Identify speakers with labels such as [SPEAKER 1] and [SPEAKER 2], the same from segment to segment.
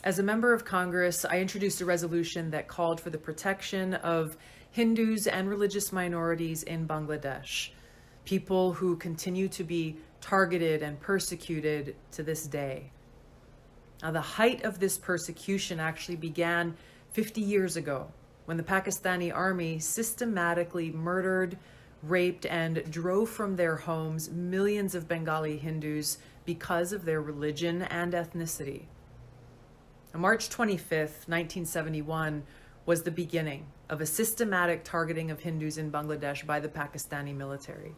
[SPEAKER 1] As a member of Congress, I introduced a resolution that called for the protection of Hindus and religious minorities in Bangladesh, people who continue to be targeted and persecuted to this day. Now, the height of this persecution actually began 50 years ago when the Pakistani army systematically murdered, raped, and drove from their homes millions of Bengali Hindus because of their religion and ethnicity. On March 25th, 1971, was the beginning of a systematic targeting of Hindus in Bangladesh by the Pakistani military.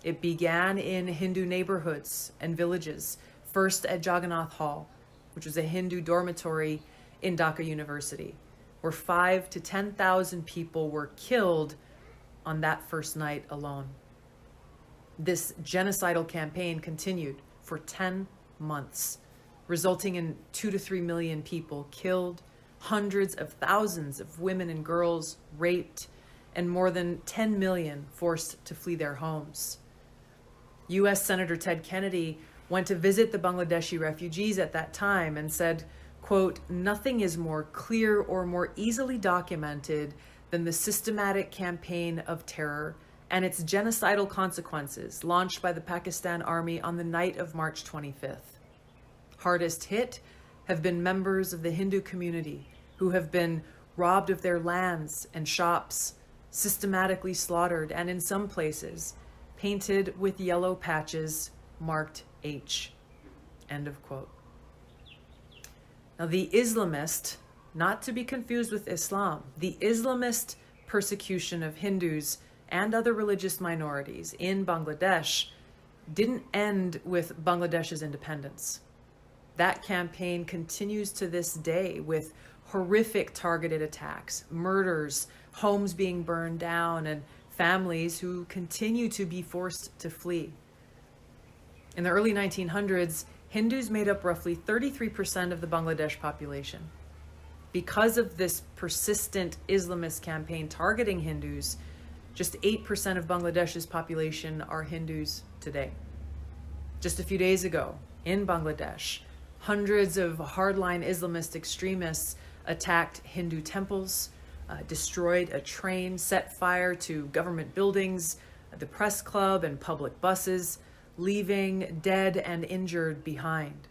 [SPEAKER 1] It began in Hindu neighborhoods and villages, first at Jagannath Hall, which was a Hindu dormitory in Dhaka University, where 5,000 to 10,000 people were killed on that first night alone. This genocidal campaign continued for 10 months, resulting in 2 to 3 million people killed, hundreds of thousands of women and girls raped, and more than 10 million forced to flee their homes. U.S. Senator Ted Kennedy went to visit the Bangladeshi refugees at that time and said, quote, "Nothing is more clear or more easily documented than the systematic campaign of terror and its genocidal consequences launched by the Pakistan Army on the night of March 25th. Hardest hit have been members of the Hindu community who have been robbed of their lands and shops, systematically slaughtered, and in some places, painted with yellow patches marked H." End of quote. Now, the Islamist, not to be confused with Islam, the Islamist persecution of Hindus and other religious minorities in Bangladesh didn't end with Bangladesh's independence. That campaign continues to this day with horrific targeted attacks, murders, homes being burned down, and families who continue to be forced to flee. In the early 1900s, Hindus made up roughly 33% of the Bangladesh population. Because of this persistent Islamist campaign targeting Hindus, just 8% of Bangladesh's population are Hindus today. Just a few days ago, in Bangladesh, hundreds of hardline Islamist extremists attacked Hindu temples, destroyed a train, set fire to government buildings, the press club, and public buses, leaving dead and injured behind.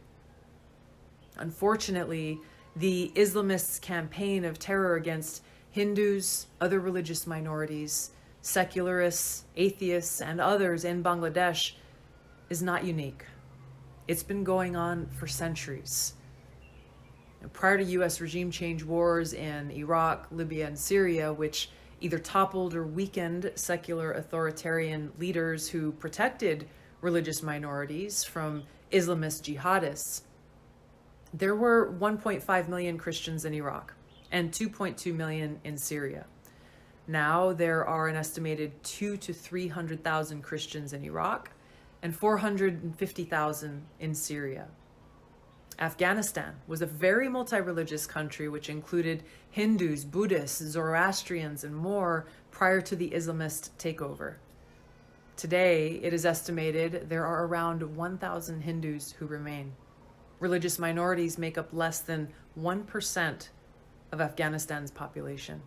[SPEAKER 1] Unfortunately, the Islamists' campaign of terror against Hindus, other religious minorities, secularists, atheists, and others in Bangladesh is not unique. It's been going on for centuries. Prior to U.S. regime change wars in Iraq, Libya, and Syria, which either toppled or weakened secular authoritarian leaders who protected religious minorities from Islamist jihadists, there were 1.5 million Christians in Iraq and 2.2 million in Syria. Now there are an estimated 200,000 to 300,000 Christians in Iraq and 450,000 in Syria. Afghanistan was a very multi-religious country which included Hindus, Buddhists, Zoroastrians, and more prior to the Islamist takeover. Today, it is estimated there are around 1,000 Hindus who remain. Religious minorities make up less than 1% of Afghanistan's population.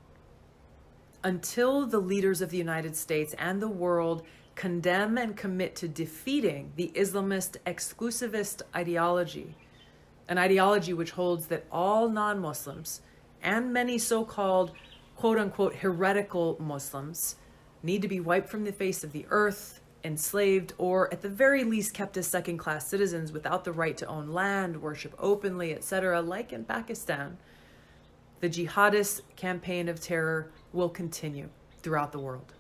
[SPEAKER 1] Until the leaders of the United States and the world condemn and commit to defeating the Islamist exclusivist ideology, an ideology which holds that all non-Muslims and many so-called quote-unquote heretical Muslims need to be wiped from the face of the earth, enslaved, or at the very least kept as second-class citizens without the right to own land, worship openly, etc., like in Pakistan, the jihadist campaign of terror will continue throughout the world.